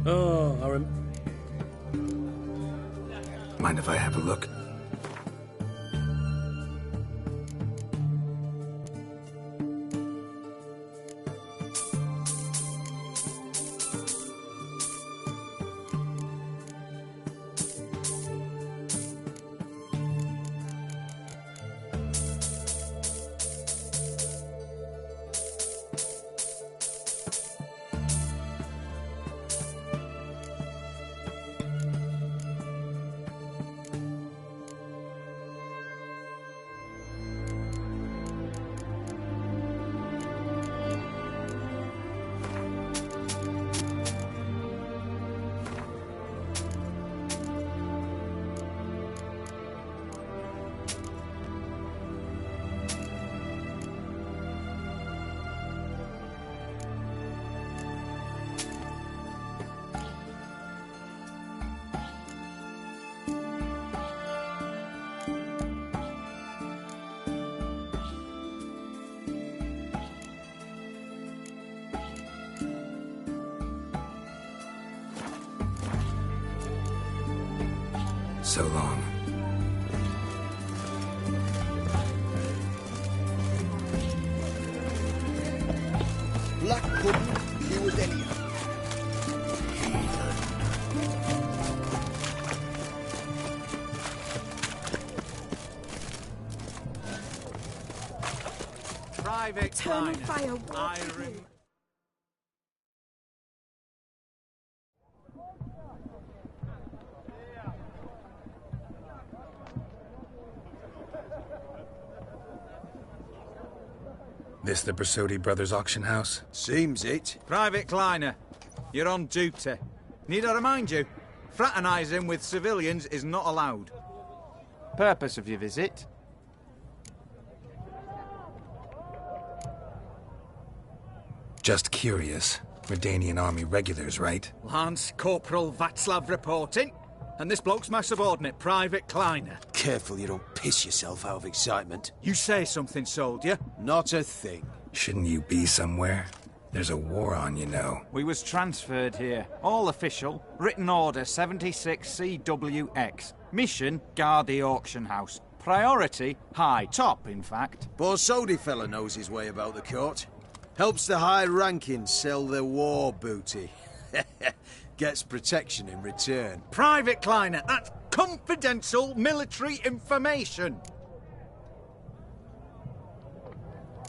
Oh, Mind if I have a look? So long. Black pudding, pure as any. Private Turn Kleiner. fire, what to do? This the Brasodi Brothers auction house? Seems it. Private Kleiner, you're on duty. Need I remind you, fraternising with civilians is not allowed. Purpose of your visit? Just curious. Redanian army regulars, right? Lance Corporal Václav reporting, and this bloke's my subordinate, Private Kleiner. Careful you don't piss yourself out of excitement. You say something, soldier? Not a thing. Shouldn't you be somewhere? There's a war on, you know. We was transferred here. All official. Written order 76 CWX. Mission, guard the auction house. Priority, high. Top, in fact. Borsodi fella knows his way about the court. Helps the high-ranking sell their war booty. Gets protection in return. Private Kleiner, that's confidential military information.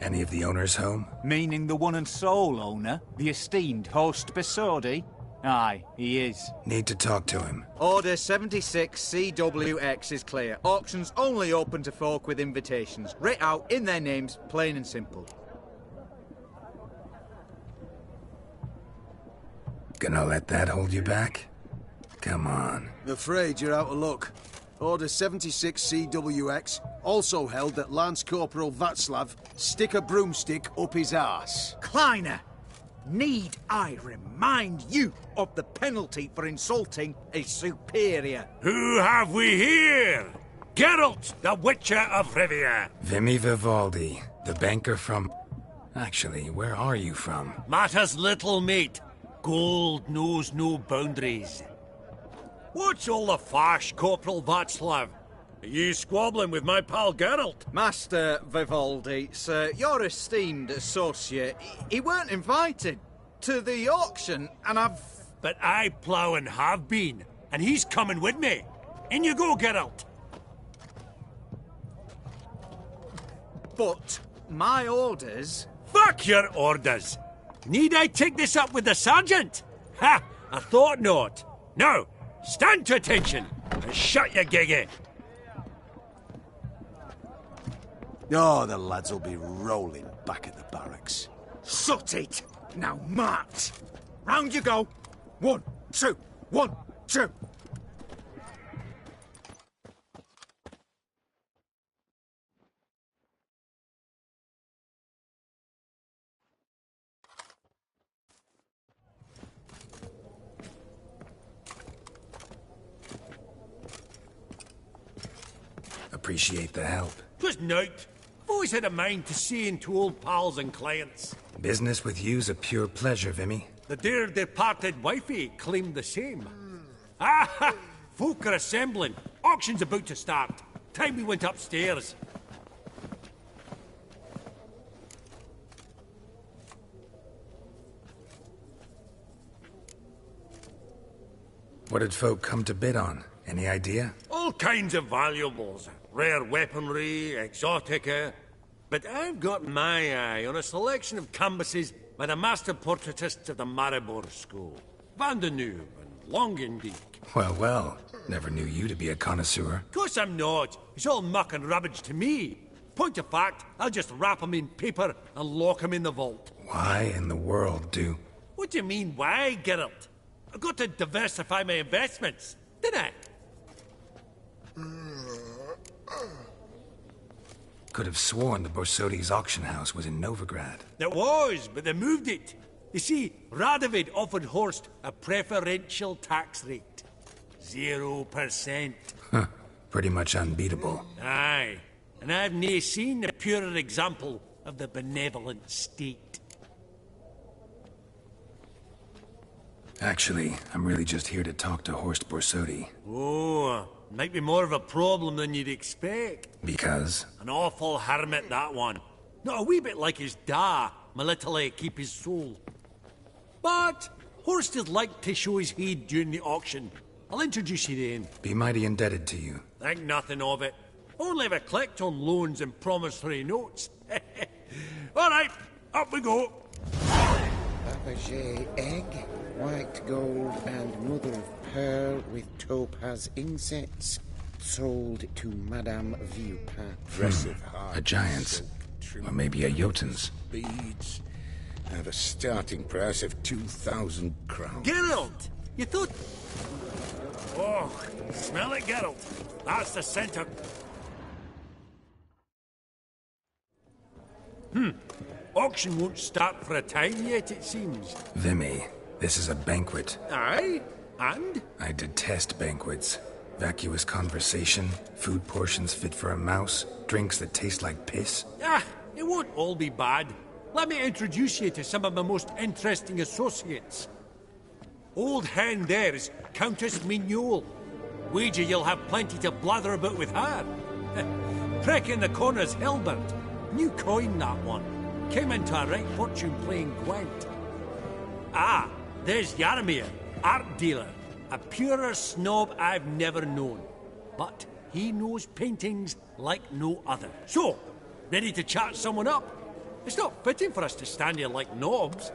Any of the owners home? Meaning the one and sole owner, the esteemed host Besodi? Aye, he is. Need to talk to him. Order 76 CWX is clear. Auctions only open to folk with invitations. Writ out in their names, plain and simple. Gonna let that hold you back? Come on. I'm afraid you're out of luck. Order 76 CWX also held that Lance Corporal Václav stick a broomstick up his arse. Kleiner, need I remind you of the penalty for insulting a superior? Who have we here? Geralt, the Witcher of Rivia. Vimy Vivaldi, the banker from... Actually, where are you from? Matters little, mate. Gold knows no boundaries. What's all the fash, Corporal Václav? Are you squabbling with my pal Geralt? Master Vivaldi, sir, your esteemed associate, he weren't invited to the auction, and I've... But I plough and have been, and he's coming with me. In you go, Geralt. But my orders... Fuck your orders. Need I take this up with the sergeant? Ha! I thought not. Now, stand to attention and shut your giggy. Oh, the lads will be rolling back at the barracks. Sut it! Now march! Round you go! 1, 2, 1, 2! Appreciate the help. 'Twas nowt. I've always had a mind to see into old pals and clients. Business with you's a pure pleasure, Vimy. The dear departed wifey claimed the same. Ah, folk are assembling. Auction's about to start. Time we went upstairs. What did folk come to bid on? Any idea? All kinds of valuables. Rare weaponry, exotica. But I've got my eye on a selection of canvases by the master portraitists of the Maribor School. Van de Neuve and Longendijk. Well, well. Never knew you to be a connoisseur. Of course I'm not. It's all muck and rubbish to me. Point of fact, I'll just wrap 'em in paper and lock 'em in the vault. Why in the world do... What do you mean, why, Geralt? I've got to diversify my investments, didn't I? Could have sworn the Borsodi's auction house was in Novigrad. It was, but they moved it. You see, Radovid offered Horst a preferential tax rate. 0%. Huh. Pretty much unbeatable. Aye. And I've nae seen a purer example of the benevolent state. Actually, I'm really just here to talk to Horst Borsodi. Oh, might be more of a problem than you'd expect. Because? An awful hermit, that one. Not a wee bit like his da, Melitele keep his soul. But Horst is like to show his heed during the auction. I'll introduce you then. Be mighty indebted to you. Think nothing of it. Only if I collect on loans and promissory notes. All right, up we go. Fabergé egg, white gold and mother of pearl with topaz insets, sold to Madame Viewpan. Impressive heart. A giant's. Or maybe a Jotun's. Beads. Have a starting price of 2,000 crowns. Geralt! You thought... Oh, smell it, Geralt. That's the center. Auction won't start for a time yet, it seems. Vimy, this is a banquet. Aye? And? I detest banquets. Vacuous conversation, food portions fit for a mouse, drinks that taste like piss. Ah, it won't all be bad. Let me introduce you to some of my most interesting associates. Old hen there is Countess Mignole. Wager you'll have plenty to blather about with her. Prick in the corner's Hilbert. New coin, that one. Came into a right fortune playing Gwent. Ah, there's Yarmir, art dealer. A purer snob I've never known. But he knows paintings like no other. So, ready to chat someone up? It's not fitting for us to stand here like knobs.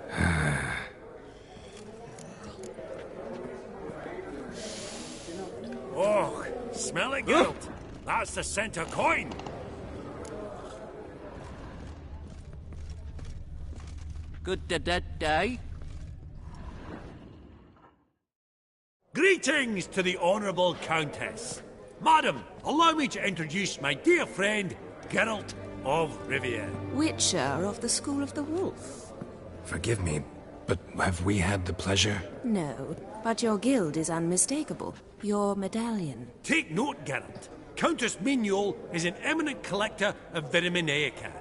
Oh, smell it, Geralt. That's the center coin. Good day. Greetings to the Honourable Countess. Madam, allow me to introduce my dear friend, Geralt of Rivia. Witcher of the School of the Wolf. Forgive me, but have we had the pleasure? No, but your guild is unmistakable. Your medallion. Take note, Geralt. Countess Mignole is an eminent collector of Vitaminaica.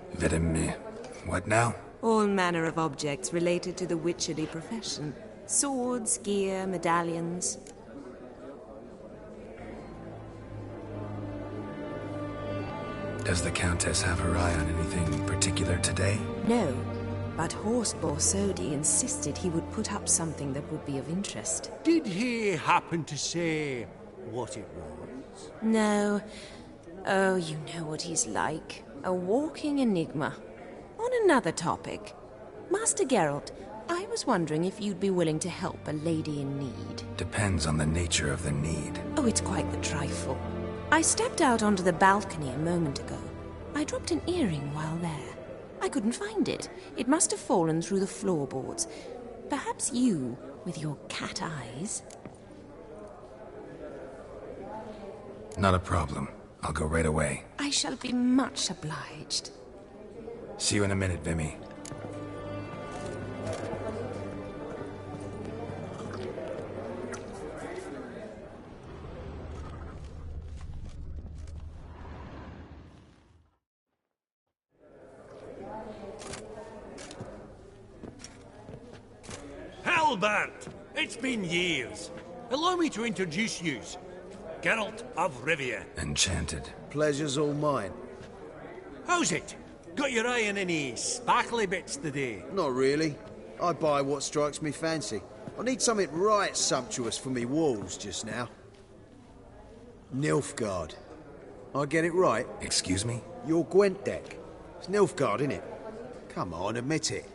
What now? All manner of objects related to the witcherly profession. Swords, gear, medallions. Does the Countess have her eye on anything particular today? No, but Horst Borsodi insisted he would put up something that would be of interest. Did he happen to say what it was? No. Oh, you know what he's like. A walking enigma. On another topic. Master Geralt, I was wondering if you'd be willing to help a lady in need. Depends on the nature of the need. Oh, it's quite the trifle. I stepped out onto the balcony a moment ago. I dropped an earring while there. I couldn't find it. It must have fallen through the floorboards. Perhaps you, with your cat eyes... Not a problem. I'll go right away. I shall be much obliged. See you in a minute, Vimy. Albert! It's been years. Allow me to introduce yous. Geralt of Rivia. Enchanted. Pleasure's all mine. How's it? Got your eye on any sparkly bits today? Not really. I buy what strikes me fancy. I need something right sumptuous for me walls just now. Nilfgaard. I get it right? Excuse me? Your Gwent deck. It's Nilfgaard, innit? Come on, admit it.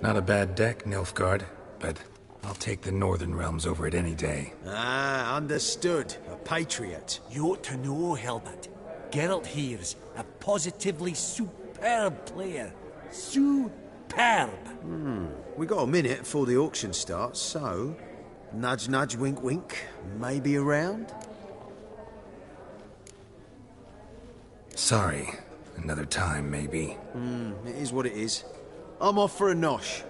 Not a bad deck, Nilfgaard, but I'll take the Northern Realms over it any day. Ah, understood. A patriot. You ought to know, Helmut. Geralt here's a positively superb player. Superb! We got a minute before the auction starts, so... Nudge, nudge, wink, wink. Maybe around? Sorry. Another time, maybe. It is what it is. I'm off for a nosh.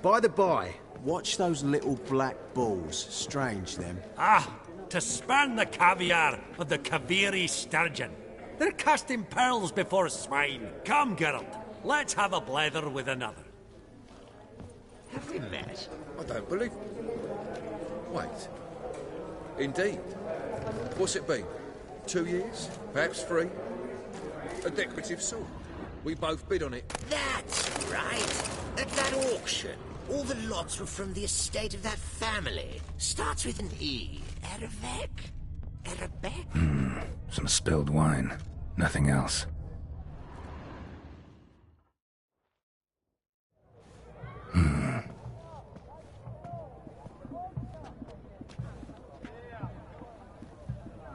By the by, watch those little black balls. Strange, them. Ah, to spurn the caviar of the Kaviri sturgeon. They're casting pearls before swine. Come, Geralt, let's have a blether with another. Have we met? I don't believe... Wait. Indeed. What's it been? 2 years? Perhaps 3? A decorative sword. We both bid on it. That's right. At that auction, all the lots were from the estate of that family. Starts with an E. Erevek? Erebek? Some spilled wine. Nothing else.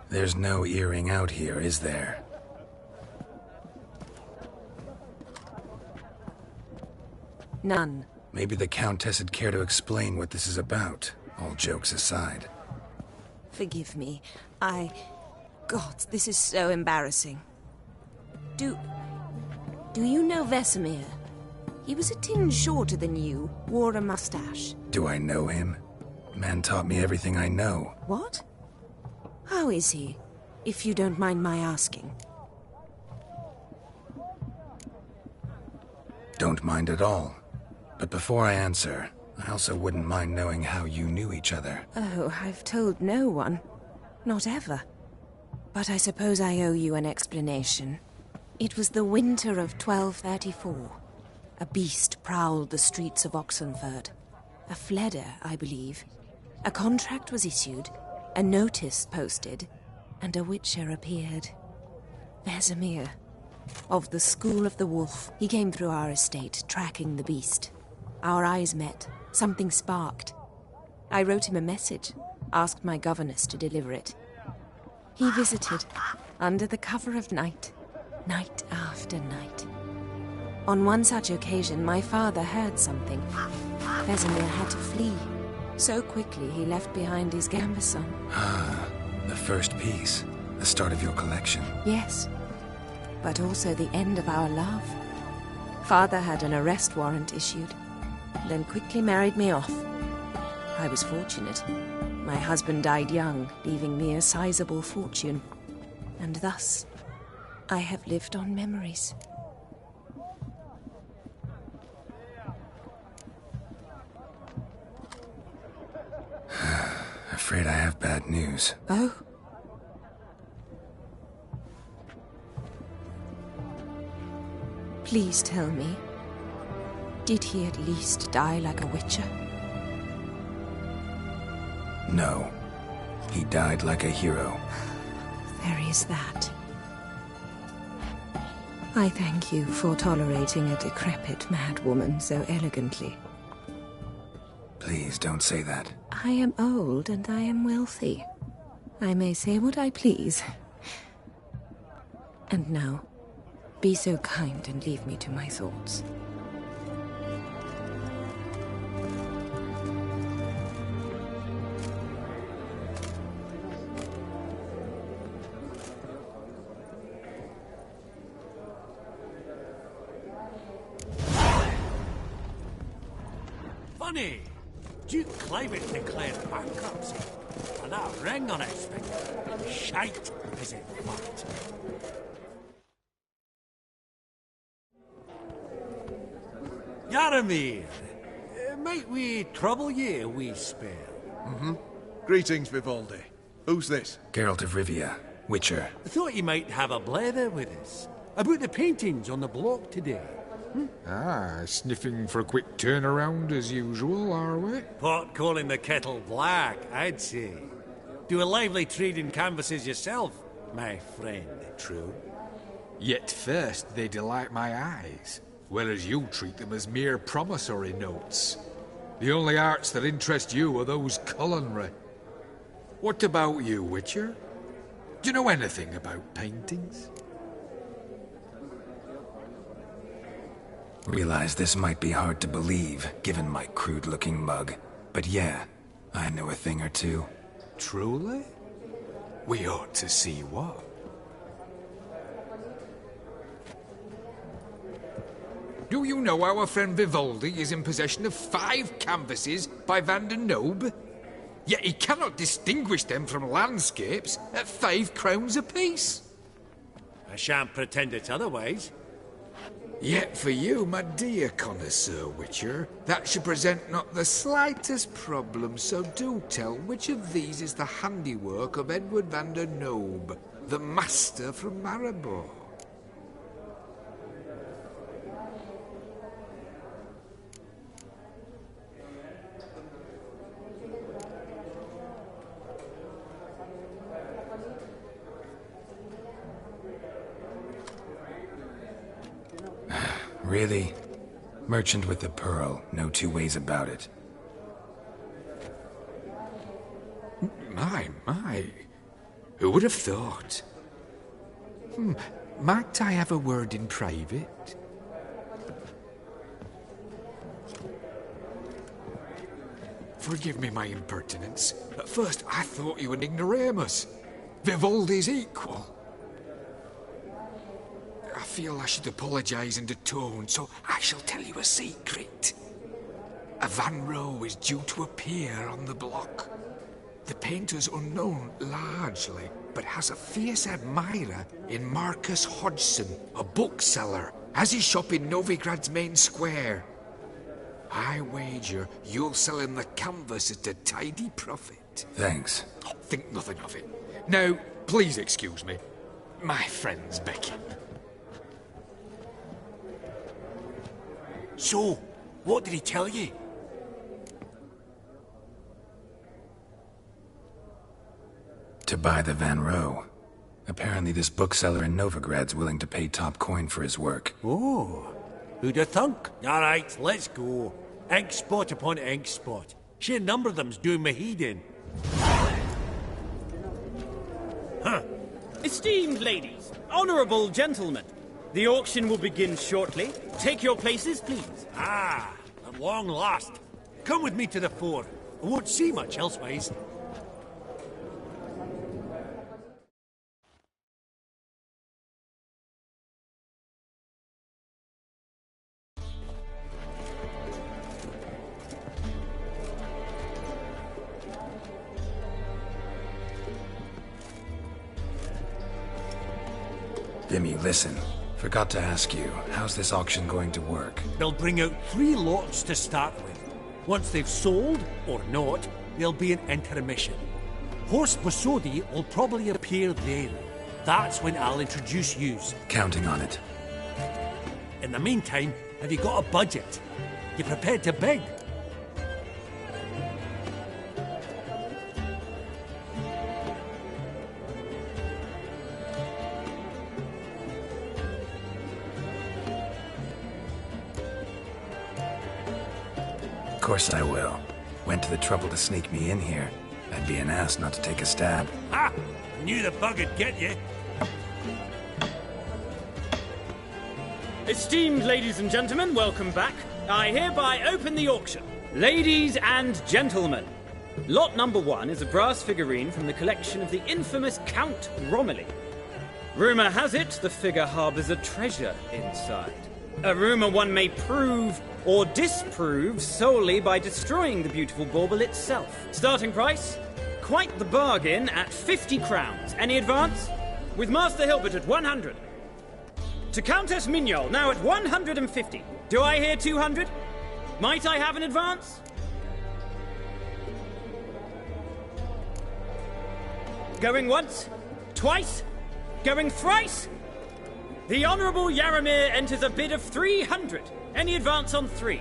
There's no earring out here, is there? None. Maybe the Countess would care to explain what this is about, all jokes aside. Forgive me. God, this is so embarrassing. Do you know Vesemir? He was a tinge shorter than you, wore a mustache. Do I know him? Man taught me everything I know. What? How is he, if you don't mind my asking? Don't mind at all. But before I answer, I also wouldn't mind knowing how you knew each other. Oh, I've told no one. Not ever. But I suppose I owe you an explanation. It was the winter of 1234. A beast prowled the streets of Oxenford. A fledder, I believe. A contract was issued, a notice posted, and a witcher appeared. Vesemir. Of the School of the Wolf. He came through our estate, tracking the beast. Our eyes met. Something sparked. I wrote him a message, asked my governess to deliver it. He visited, under the cover of night, night after night. On one such occasion, my father heard something. Vesemir had to flee. So quickly, he left behind his gambeson. Ah, the first piece. The start of your collection. Yes, but also the end of our love. Father had an arrest warrant issued, then quickly married me off. I was fortunate. My husband died young, leaving me a sizable fortune. And thus, I have lived on memories. Afraid I have bad news. Oh? Please tell me, did he at least die like a witcher? No. He died like a hero. There is that. I thank you for tolerating a decrepit madwoman so elegantly. Please don't say that. I am old and I am wealthy. I may say what I please. And now, be so kind and leave me to my thoughts. Funny. Duke Climate declared bankruptcy. And that ring on his finger, shite as it fucked. Yaramir, might we trouble ye a wee spell? Greetings, Vivaldi. Who's this? Geralt of Rivia, Witcher. I thought you might have a blather with us. About the paintings on the block today. Ah, sniffing for a quick turnaround as usual, are we? Pot calling the kettle black, I'd say. Do a lively trade in canvases yourself, my friend. True. Yet first they delight my eyes, whereas you treat them as mere promissory notes. The only arts that interest you are those culinary. What about you, Witcher? Do you know anything about paintings? Realize this might be hard to believe, given my crude-looking mug. But yeah, I know a thing or two. Truly? We ought to see what. Do you know our friend Vivaldi is in possession of 5 canvases by Van der Nobe? Yet he cannot distinguish them from landscapes at 5 crowns apiece. I shan't pretend it's otherwise. Yet for you, my dear connoisseur Witcher, that should present not the slightest problem, so do tell which of these is the handiwork of Edward van der Nobe, the master from Maribor. Really? Merchant with the pearl, no two ways about it. My. Who would have thought? Might I have a word in private? Forgive me my impertinence. At first I thought you an ignoramus. Vivaldi's equal. I feel I should apologise and atone, so I shall tell you a secret. A Van Rowe is due to appear on the block. The painter's unknown, largely, but has a fierce admirer in Marcus Hodgson, a bookseller, has his shop in Novigrad's main square. I wager you'll sell him the canvas at a tidy profit. Thanks. Oh, think nothing of it. Now, please excuse me. My friend's beckon. So, what did he tell you? To buy the Van Rowe. Apparently this bookseller in Novigrad's willing to pay top coin for his work. Oh, who'd have thunk? All right, let's go. Ink spot upon ink spot. Sheer number of them's doing me heed in. Huh. Esteemed ladies, honourable gentlemen, the auction will begin shortly. Take your places, please. Ah, at long last. Come with me to the fore. I won't see much elsewise. Vimy, listen. Forgot to ask you, how's this auction going to work? They'll bring out 3 lots to start with. Once they've sold, or not, there'll be an intermission. Horst Bosodi will probably appear then. That's when I'll introduce yous. Counting on it. In the meantime, have you got a budget? You prepared to bid? Of course I will. Went to the trouble to sneak me in here. I'd be an ass not to take a stab. Ha! I knew the bug would get you. Esteemed ladies and gentlemen, welcome back. I hereby open the auction. Ladies and gentlemen, lot number 1 is a brass figurine from the collection of the infamous Count Romilly. Rumour has it the figure harbours a treasure inside. A rumour one may prove or disprove solely by destroying the beautiful bauble itself. Starting price? Quite the bargain at 50 crowns. Any advance? With Master Hilbert at 100. To Countess Mignol, now at 150. Do I hear 200? Might I have an advance? Going once? Twice? Going thrice? The Honourable Yaramir enters a bid of 300. Any advance on 3?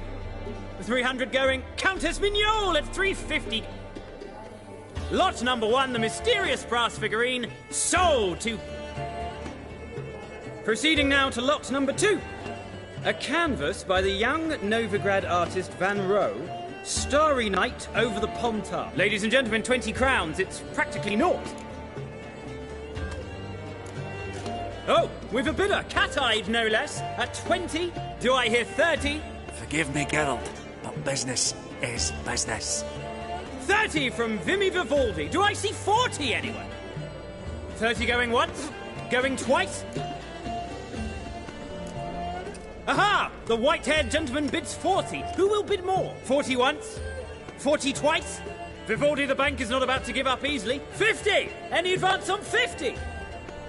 300 going. Countess Mignol at 350. Lot number 1, the mysterious brass figurine, sold to... Proceeding now to lot number 2. A canvas by the young Novigrad artist Van Rowe, Starry Night over the Pontar. Ladies and gentlemen, 20 crowns. It's practically naught. Oh, we've a bidder, cat-eyed no less, at 20. Do I hear 30? Forgive me, Geralt, but business is business. 30 from Vimy Vivaldi. Do I see 40 anyway? 30 going once? Going twice? Aha! The white-haired gentleman bids 40. Who will bid more? 40 once? 40 twice? Vivaldi the bank is not about to give up easily. 50! Any advance on 50?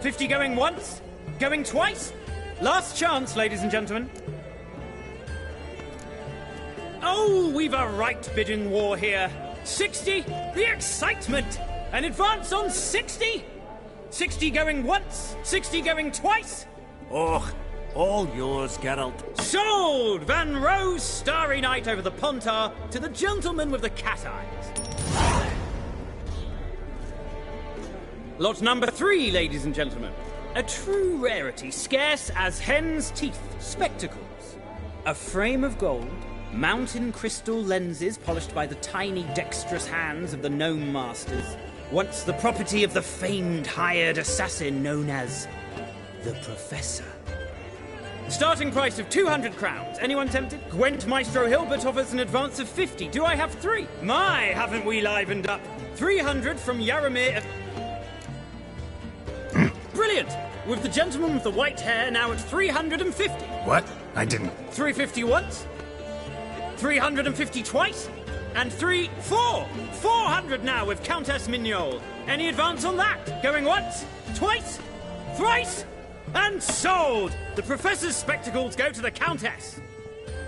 50 going once? Going twice? Last chance, ladies and gentlemen. Oh, we've a right bidding war here. 60? The excitement! An advance on 60? 60 going once? 60 going twice? Oh, all yours, Geralt. Sold! Van Rowe's Starry Night over the Pontar to the gentleman with the cat eyes. Lot number 3, ladies and gentlemen. A true rarity, scarce as hen's teeth. Spectacles. A frame of gold, mountain crystal lenses polished by the tiny dexterous hands of the gnome masters. Once the property of the famed hired assassin known as the Professor. Starting price of 200 crowns. Anyone tempted? Gwent Maestro Hilbert offers an advance of 50. Do I have 3? My, haven't we livened up? 300 from Yaramir. Brilliant! With the gentleman with the white hair now at 350. What? I didn't... 350 once? 350 twice? And 400 now with Countess Mignol. Any advance on that? Going once? Twice? Thrice? And sold! The Professor's spectacles go to the Countess.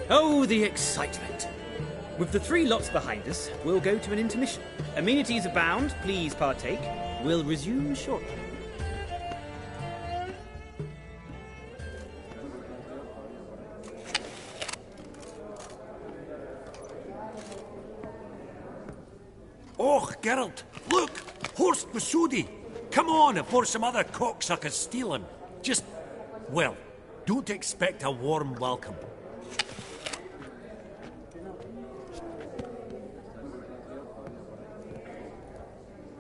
Oh, the excitement. With the 3 lots behind us, we'll go to an intermission. Amenities abound, please partake. We'll resume shortly. Oh, Geralt, look! Horst Masudi! Come on before some other cocksuckers steal him. Just, well, don't expect a warm welcome.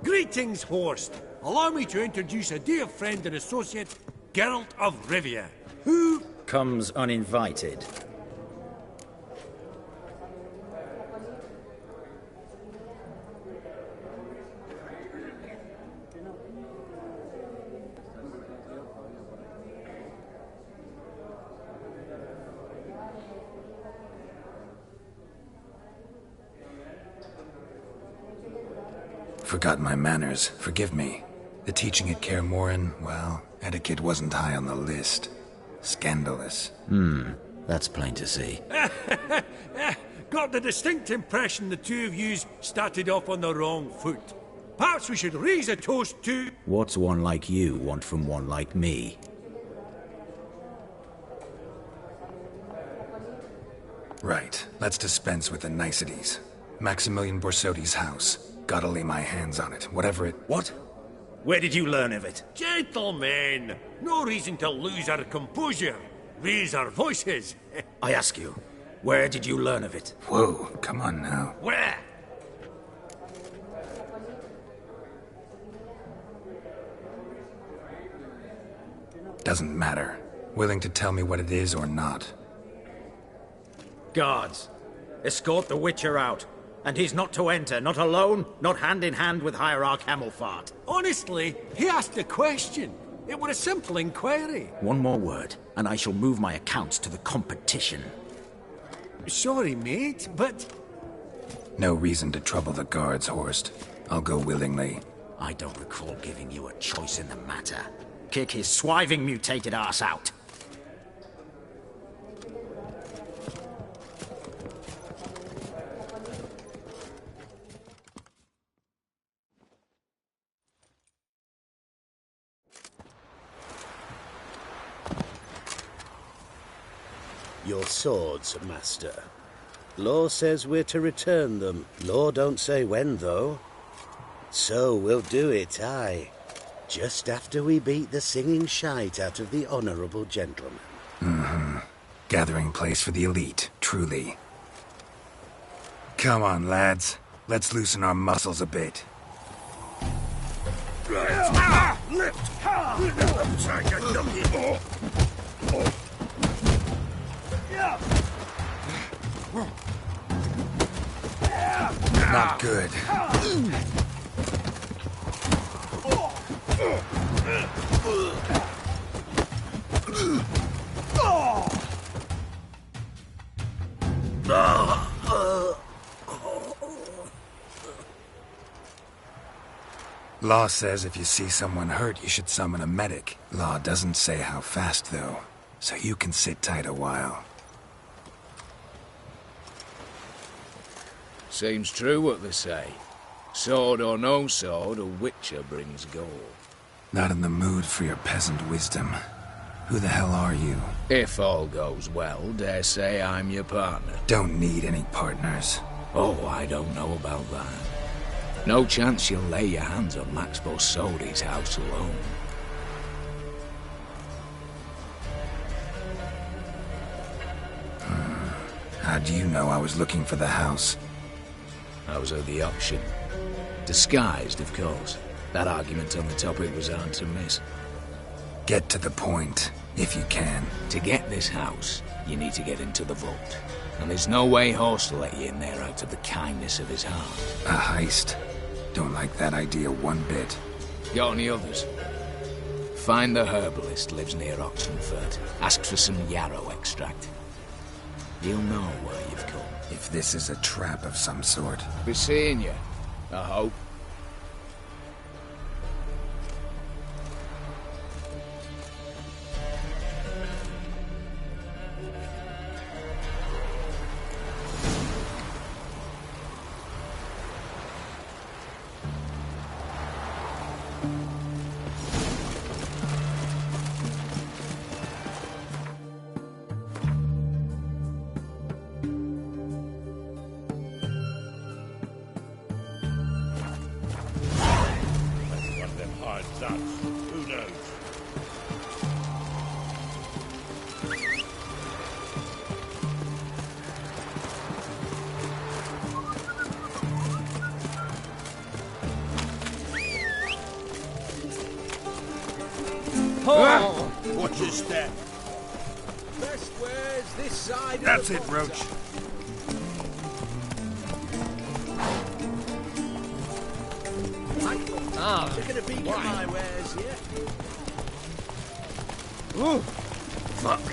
Greetings, Horst. Allow me to introduce a dear friend and associate, Geralt of Rivia, who... comes uninvited. Forgot my manners. Forgive me. The teaching at Kaer Morhen, well, etiquette wasn't high on the list. Scandalous. That's plain to see. Got the distinct impression the two of yous started off on the wrong foot. Perhaps we should raise a toast to... What's one like you want from one like me? Right. Let's dispense with the niceties. Maximilian Borsodi's house. Gotta lay my hands on it, whatever it... What? Where did you learn of it? Gentlemen, no reason to lose our composure. Raise our voices. I ask you, where did you learn of it? Whoa, come on now. Where? Doesn't matter. Willing to tell me what it is or not. Guards, escort the Witcher out. And he's not to enter, not alone, not hand in hand with Hierarch Hamilfart. Honestly, he asked a question. It were a simple inquiry. One more word, and I shall move my accounts to the competition. Sorry, mate, but... No reason to trouble the guards, Horst. I'll go willingly. I don't recall giving you a choice in the matter. Kick his swiving mutated ass out. Your swords, Master. Law says we're to return them. Law don't say when, though. So we'll do it, aye. Just after we beat the singing shite out of the honourable gentleman. Mm-hmm. Gathering place for the elite, truly. Come on, lads. Let's loosen our muscles a bit. Lift! Not good. Law says if you see someone hurt, you should summon a medic. Law doesn't say how fast, though, so you can sit tight a while. Seems true what they say. Sword or no sword, a witcher brings gold. Not in the mood for your peasant wisdom. Who the hell are you? If all goes well, dare say I'm your partner. Don't need any partners. Oh, I don't know about that. No chance you'll lay your hands on Max Bosodi's house alone. How do you know I was looking for the house? I was at the auction. Disguised, of course. That argument on the topic was hard to miss. Get to the point, if you can. To get this house, you need to get into the vault. And there's no way Horst will let you in there out of the kindness of his heart. A heist? Don't like that idea one bit. Got any others? Find the herbalist, lives near Oxenford. Ask for some yarrow extract. You'll know where you've come. If this is a trap of some sort. Be seeing you, I hope. Who knows? Oh! Watch your step. Best wares this side. That's it, Roach. Ah, you're gonna beat my wares, yeah? Ooh. Fuck.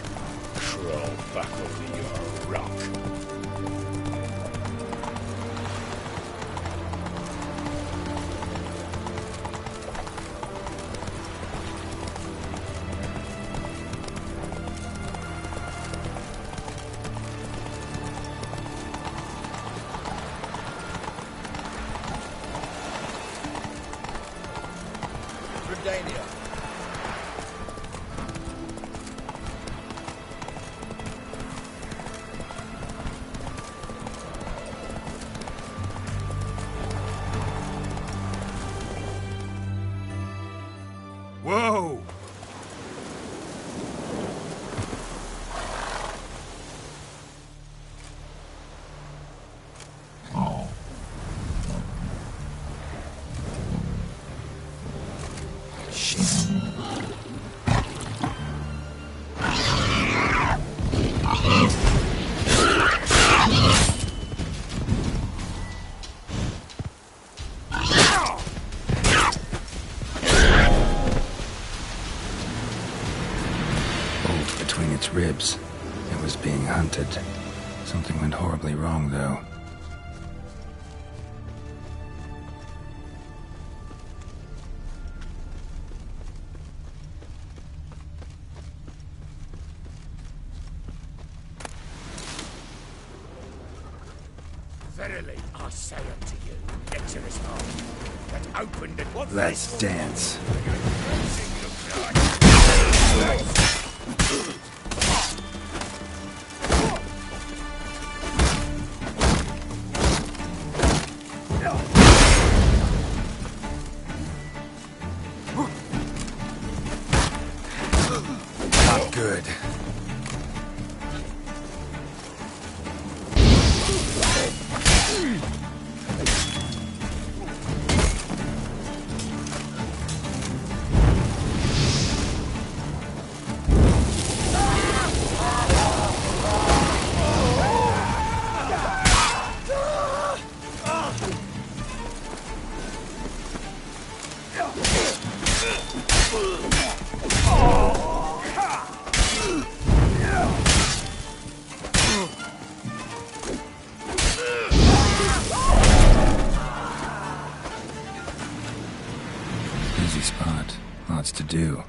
Crawl back over your rock. Dania. between its ribs. It was being hunted. Something went horribly wrong, though. Verily, I say unto you, Lecturer's heart, that opened at what Let's dance. Not good. Easy spot. Lots to do.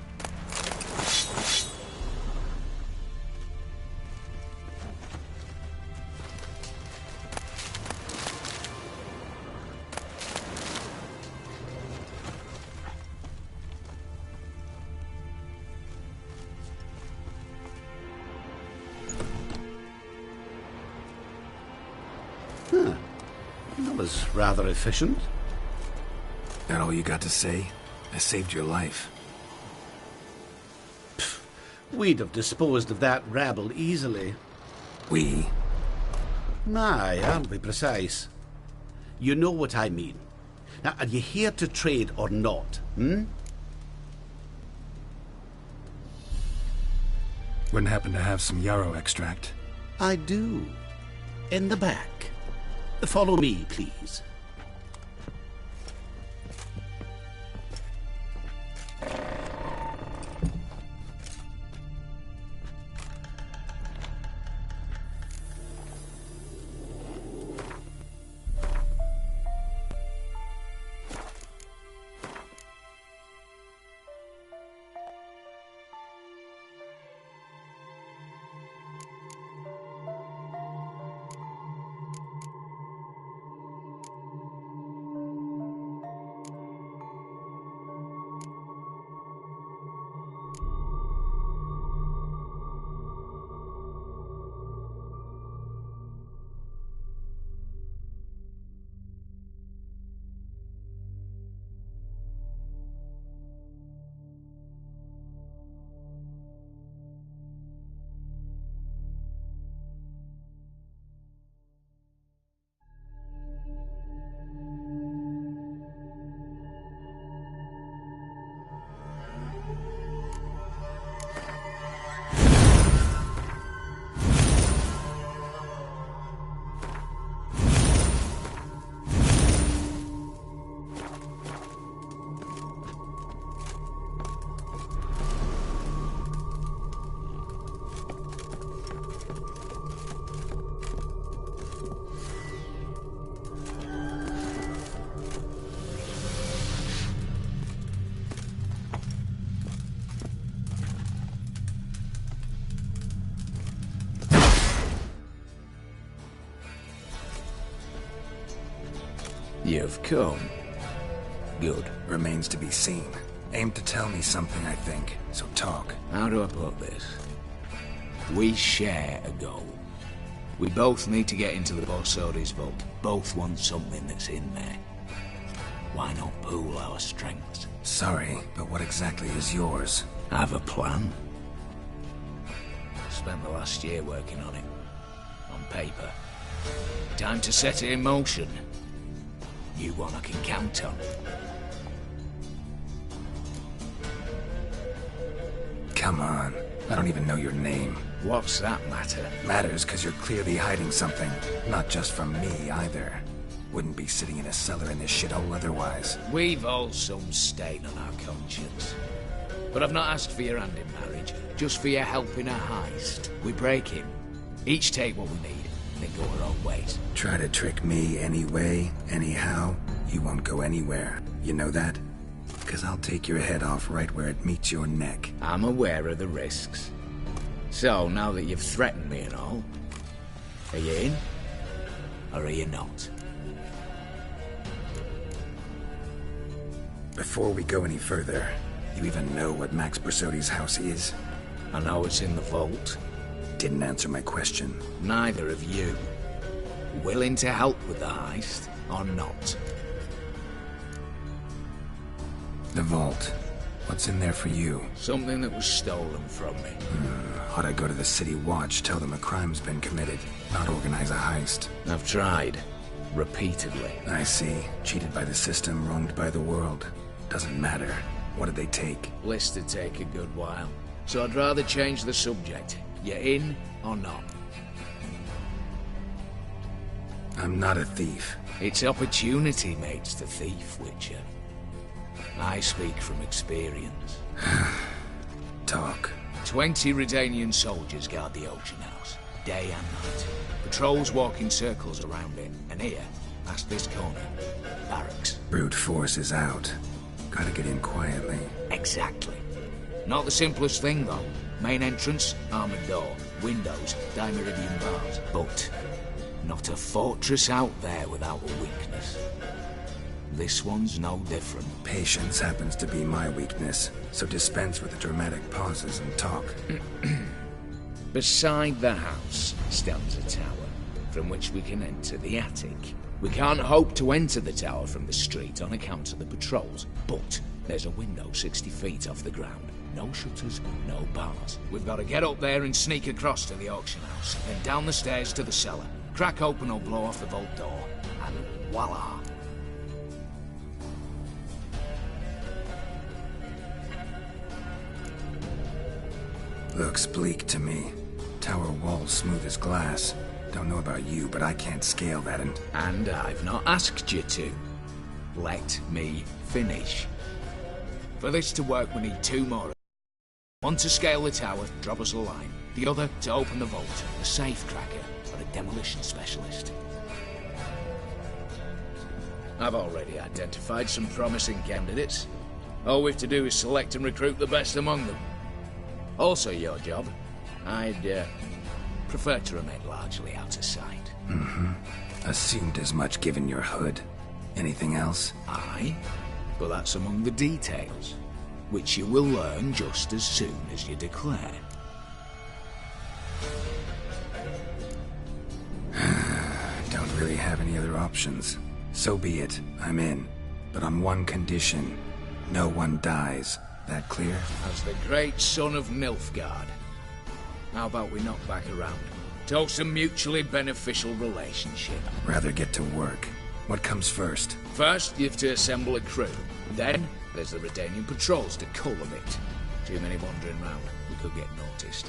Huh. That was rather efficient. That all you got to say? I saved your life. We'd have disposed of that rabble easily. We? Aye, aren't we precise? You know what I mean. Now, are you here to trade or not, Wouldn't happen to have some yarrow extract. I do. In the back. Follow me, please. You've come. Good. Remains to be seen. Aim to tell me something, I think. So talk. How do I put this? We share a goal. We both need to get into the Borsodi's vault. Both want something that's in there. Why not pool our strengths? Sorry, but what exactly is yours? I have a plan. Spent the last year working on it. On paper. Time to set it in motion. You one I can count on. Come on. I don't even know your name. What's that matter? Matters because you're clearly hiding something. Not just from me, either. Wouldn't be sitting in a cellar in this shithole otherwise. We've all some stain on our conscience. But I've not asked for your hand in marriage, just for your help in a heist. We break him. Each take what we need, then go our own ways. Try to trick me anyway, anyhow, you won't go anywhere. You know that? Because I'll take your head off right where it meets your neck. I'm aware of the risks. So, now that you've threatened me and all, are you in? Or are you not? Before we go any further, you even know what Max Bersodi's house is? I know it's in the vault. Didn't answer my question. Neither of you. Willing to help with the heist, or not? The vault. What's in there for you? Something that was stolen from me. Ought I go to the City Watch, tell them a crime's been committed, not organize a heist? I've tried. Repeatedly. I see. Cheated by the system, wronged by the world. Doesn't matter. What did they take? List would take a good while. So I'd rather change the subject. You in or not? I'm not a thief. It's opportunity makes the thief, Witcher. I speak from experience. Talk. 20 Redanian soldiers guard the auction house, day and night. Patrols walk in circles around it, and here, past this corner, barracks. Brute force is out. Gotta get in quietly. Exactly. Not the simplest thing, though. Main entrance, armored door, windows, dimeridian bars. But not a fortress out there without a weakness. This one's no different. Patience happens to be my weakness, so dispense with the dramatic pauses and talk. Beside the house stands a tower, from which we can enter the attic. We can't hope to enter the tower from the street on account of the patrols, but there's a window 60 feet off the ground. No shutters, no bars. We've got to get up there and sneak across to the auction house, then down the stairs to the cellar, crack open or blow off the vault door, and voila! Looks bleak to me. Tower walls smooth as glass. Don't know about you, but I can't scale that And I've not asked you to. Let me finish. For this to work, we need 2 more. One to scale the tower, drop us a line. The other to open the vault, a safe cracker, or a demolition specialist. I've already identified some promising candidates. All we have to do is select and recruit the best among them. Also your job. I'd prefer to remain largely out of sight. Assumed as much given your hood. Anything else? Aye, but that's among the details, which you will learn just as soon as you declare. Don't really have any other options. So be it. I'm in. But on one condition. No one dies. That clear? As the great son of Nilfgaard. How about we knock back around? Toast a mutually beneficial relationship. Rather get to work. What comes first? First, you have to assemble a crew. Then, there's the Redanian patrols to cull a bit. Too many wandering round. We could get noticed.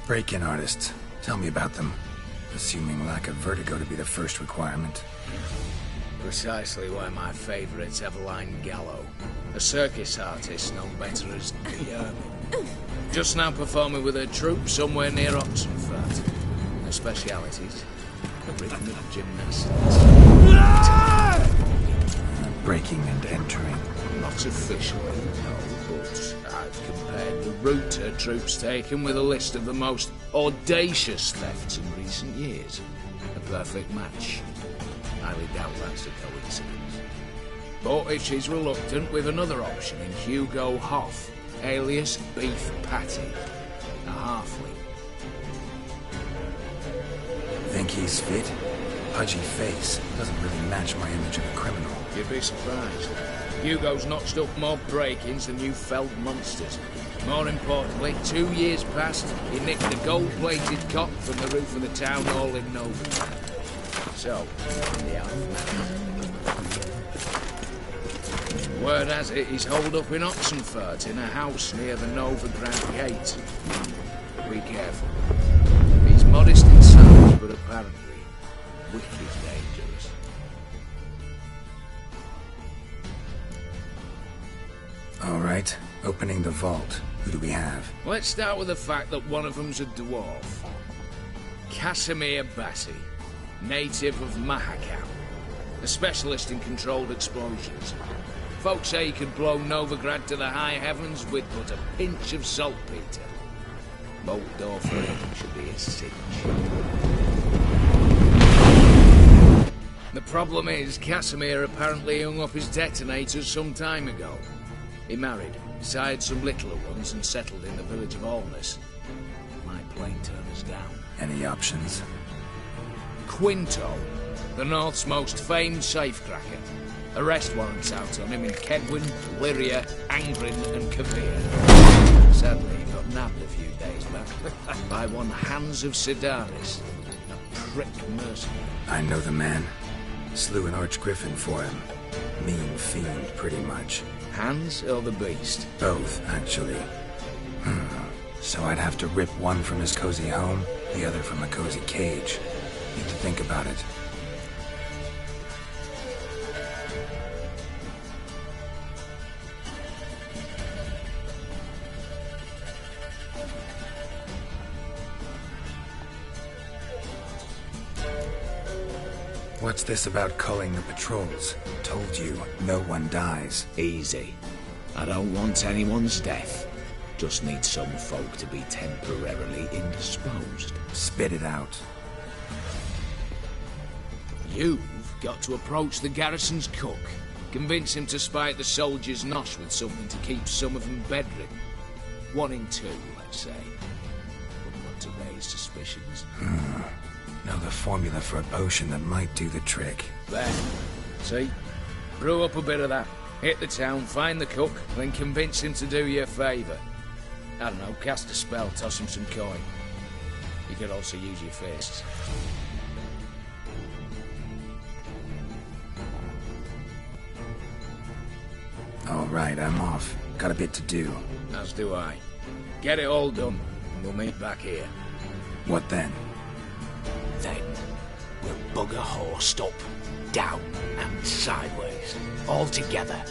Break-in artists. Tell me about them. Assuming lack of vertigo to be the first requirement. Precisely why my favourite's Eveline Gallo, a circus artist known better as the Ermine. Just now performing with her troupe somewhere near Oxenfurt. Her specialities, the rhythm of gymnastics. Breaking and entering. Not officially, no, but I've compared the route her troupe's taken with a list of the most audacious thefts in recent years. A perfect match. Highly doubt that's a coincidence. But if she's reluctant, with another option in Hugo Hoff, alias Beef Patty, a halfling. Think he's fit? Pudgy face doesn't really match my image of a criminal. You'd be surprised. Hugo's notched up more break-ins than you felled monsters. More importantly, 2 years past, he nicked a gold-plated cot from the roof of the town hall in Nova. So, the word has it he's holed up in Oxenfurt in a house near the Nova Grand Gate. Be careful. He's modest in size, but apparently wicked dangerous. All right, opening the vault. Who do we have? Let's start with the fact that one of them's a dwarf. Casimir Bassi, native of Mahakam. A specialist in controlled explosions. Folks say he could blow Novigrad to the high heavens with but a pinch of saltpeter. Bolt door for him should be a cinch. The problem is, Casimir apparently hung up his detonators some time ago. He married, sired some littler ones, and settled in the village of Alness. My plane turner's down. Any options? Quinto, the North's most famed safecracker. Arrest warrants out on him in Kedwin, Lyria, Angrin, and Kavir. Sadly, he got nabbed a few days back by one Hans of Sidaris, a prick mercenary. I know the man. Slew an archgriffin for him. Mean fiend, pretty much. Hans or the beast? Both, actually. So I'd have to rip one from his cozy home, the other from a cozy cage. Need to think about it. What's this about culling the patrols? Told you, no one dies. Easy. I don't want anyone's death. Just need some folk to be temporarily indisposed. Spit it out. You've got to approach the garrison's cook. Convince him to spite the soldiers' nosh with something to keep some of them bedridden. 1 in 2, let's say. Wouldn't want to raise suspicions. Know the formula for a potion that might do the trick. There. See? Brew up a bit of that. Hit the town, find the cook, then convince him to do you a favour. I don't know, cast a spell, toss him some coin. You could also use your fists. All right, I'm off. Got a bit to do. As do I. Get it all done, and we'll meet back here. What then? Then we'll bugger horsed up, down and sideways, all together.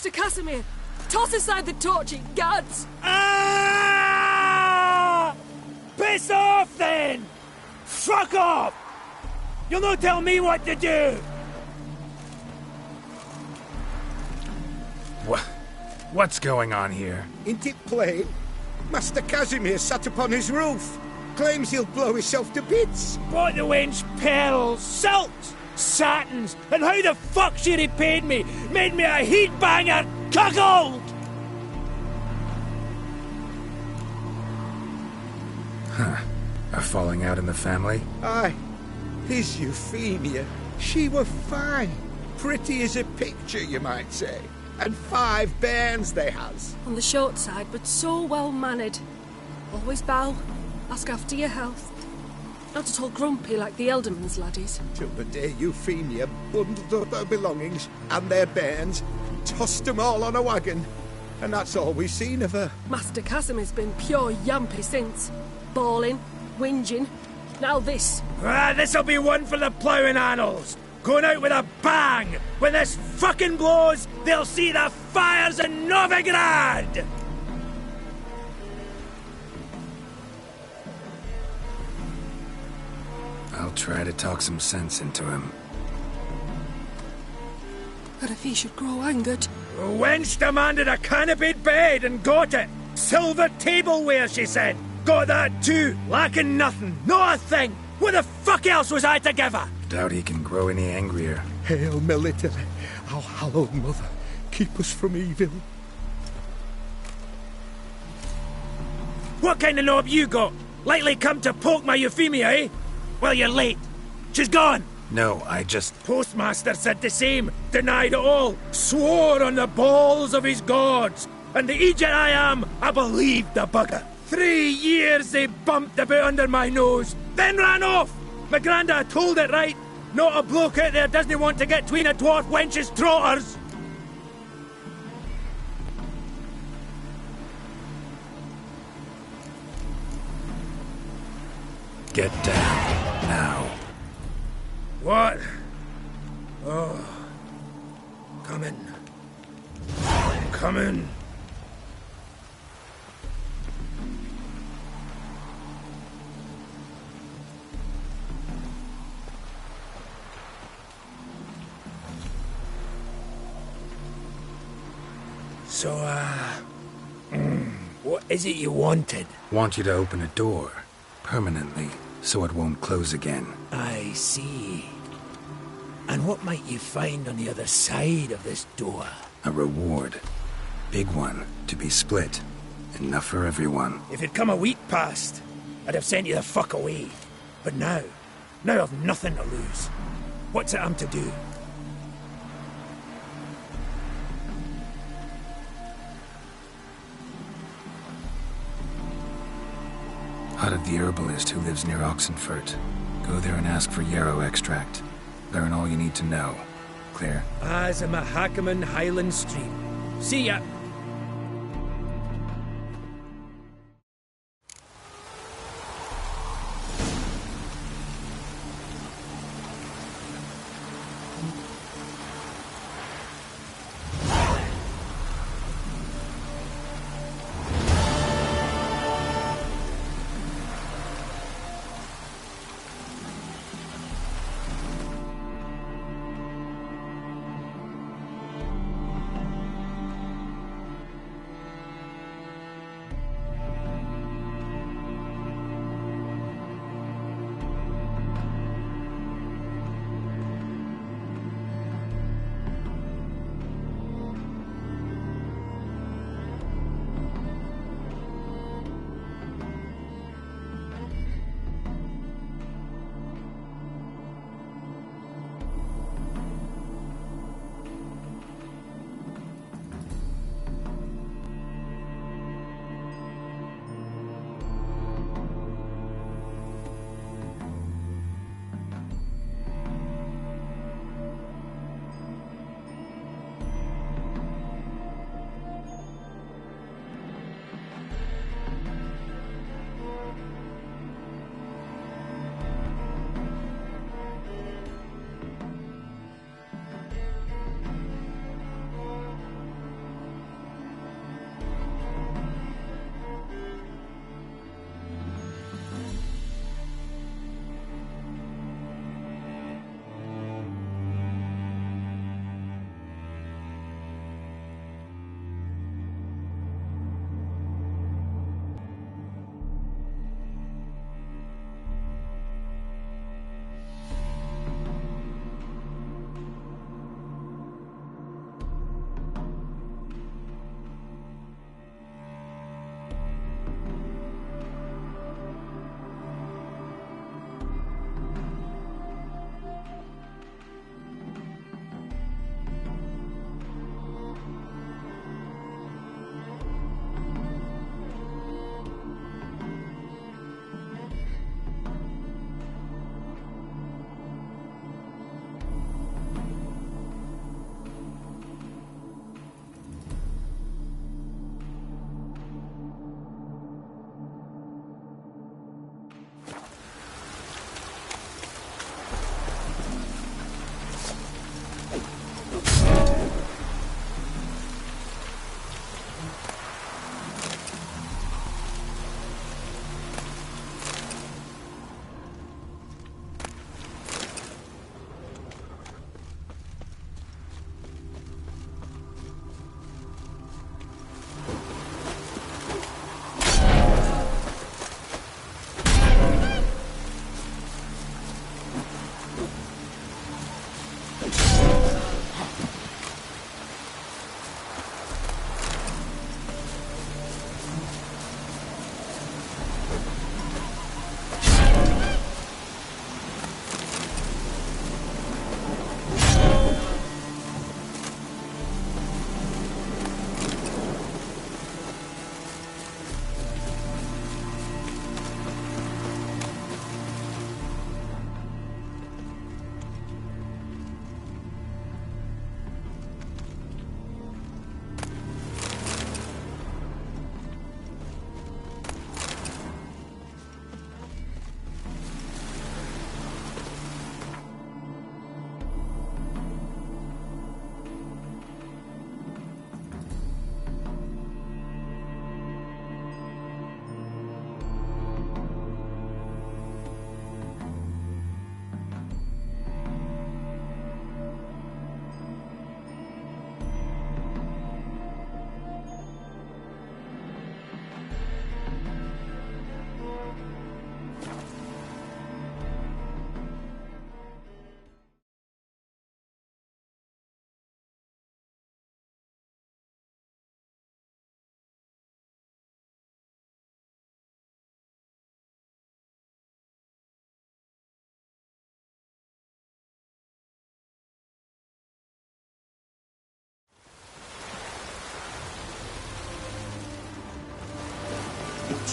Master Casimir! Toss aside the torch, it gads! Ah! Piss off, then! Fuck off! You'll not tell me what to do! What's going on here? Ain't it plain? Master Casimir sat upon his roof. Claims he'll blow himself to bits. Bought the wench pearls, silks, satins, and how the fuck she repaid me? Made me a heat banger, cuckold! Huh. A falling out in the family? Aye. His Euphemia, she were fine. Pretty as a picture, you might say. And 5 bairns they has. On the short side, but so well-mannered. Always bow, ask after your health. Not at all grumpy like the Elderman's laddies. Till the day Euphemia bundled up her belongings and their bairns, tossed them all on a wagon. And that's all we've seen of her. Master Casimir's been pure yampy since. Bawling, whinging, now this. Ah, this'll be one for the ploughing annals. Going out with a bang! When this fucking blows, they'll see the fires in Novigrad! I'll try to talk some sense into him. But if he should grow angered... The wench demanded a canopied bed and got it. Silver tableware, she said. Got that too. Lacking nothing. Not a thing. What the fuck else was I to give her? Doubt he can grow any angrier. Hail Military, our hallowed mother, keep us from evil. What kind of knob you got? Likely come to poke my Euphemia, eh? Well, you're late. She's gone. No, I just... Postmaster said the same. Denied it all. Swore on the balls of his gods. And the Egypt I am, I believed the bugger. 3 years they bumped about under my nose, then ran off. My granda told it right. Not a bloke out there doesn't want to get tween a dwarf wench's trotters. Get down, now. What? Oh. Coming. Coming. So, what is it you wanted? Want you to open a door, permanently, so it won't close again. I see. And what might you find on the other side of this door? A reward. Big one, to be split. Enough for everyone. If it'd come a week past, I'd have sent you the fuck away. But now I've nothing to lose. What's it I'm to do? Hut of the herbalist who lives near Oxenfurt. Go there and ask for yarrow extract. Learn all you need to know. Clear? As a Mahakaman Highland Street. See ya!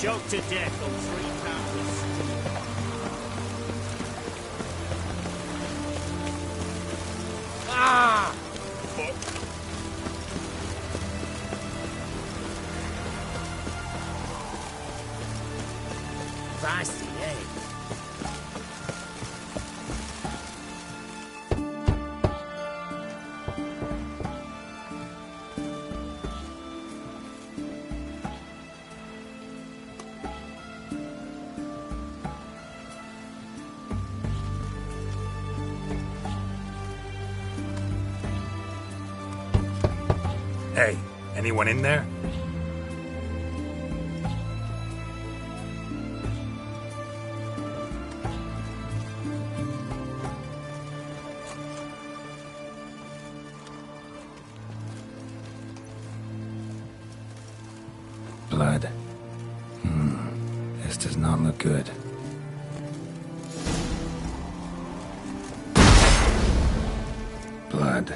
choked to death on 3 pounds of stew. Ah! Fuck. Feisty, eh? Hey, anyone in there? Blood. This does not look good. Blood.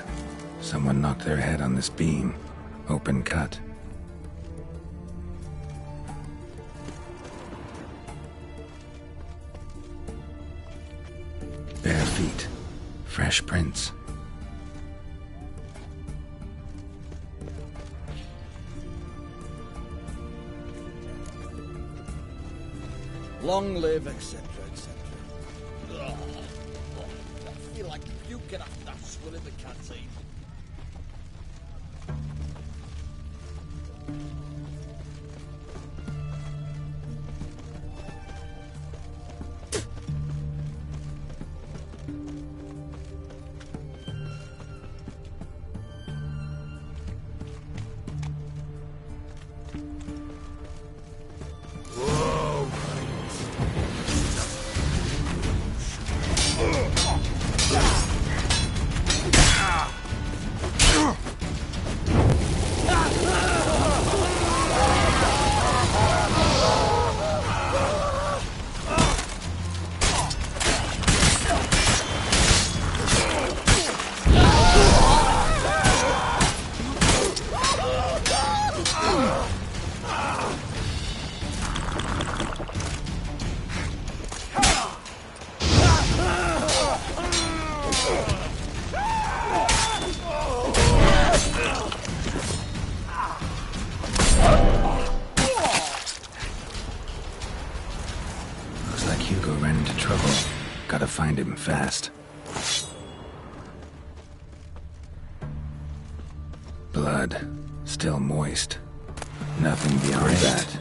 Someone knocked their head on this beam. Open cut. Bare feet. Fresh prints. Long live, etc., etc. I feel like puking after that swill in the canteen. Gotta find him fast. Blood. Still moist. Nothing beyond that.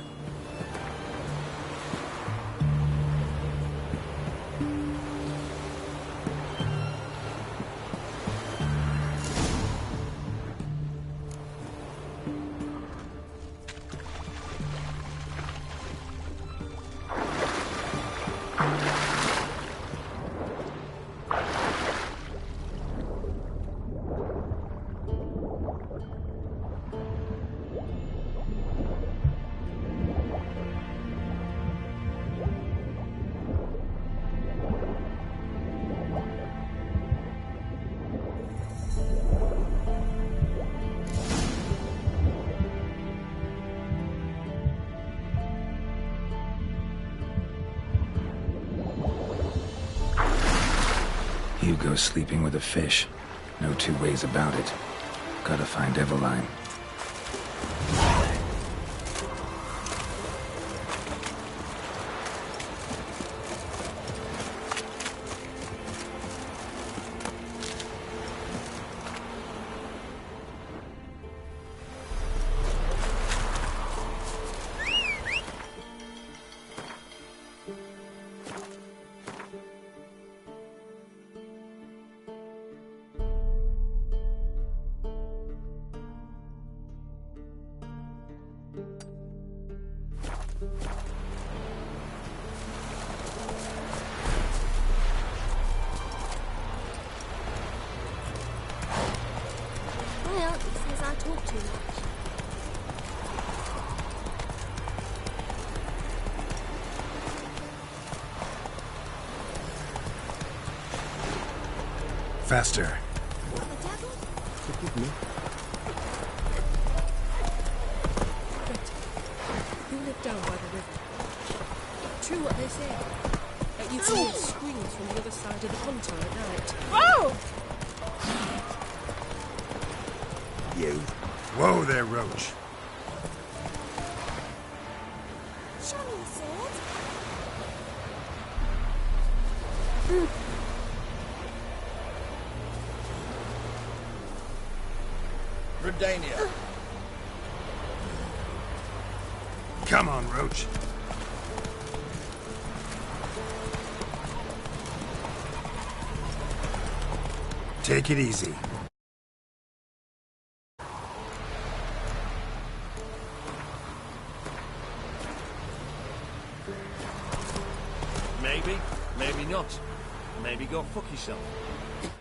Hugo's sleeping with a fish. No two ways about it. Gotta find Eveline. Well, he says I talk too much. Faster. You'll live down by the river. True what they say. That you can hear screams from the other side of the ponton at night. Whoa! You. Whoa there, Roach. Show me your sword. Redania. Come on, Roach. Take it easy. Maybe, maybe not. Maybe go fuck yourself.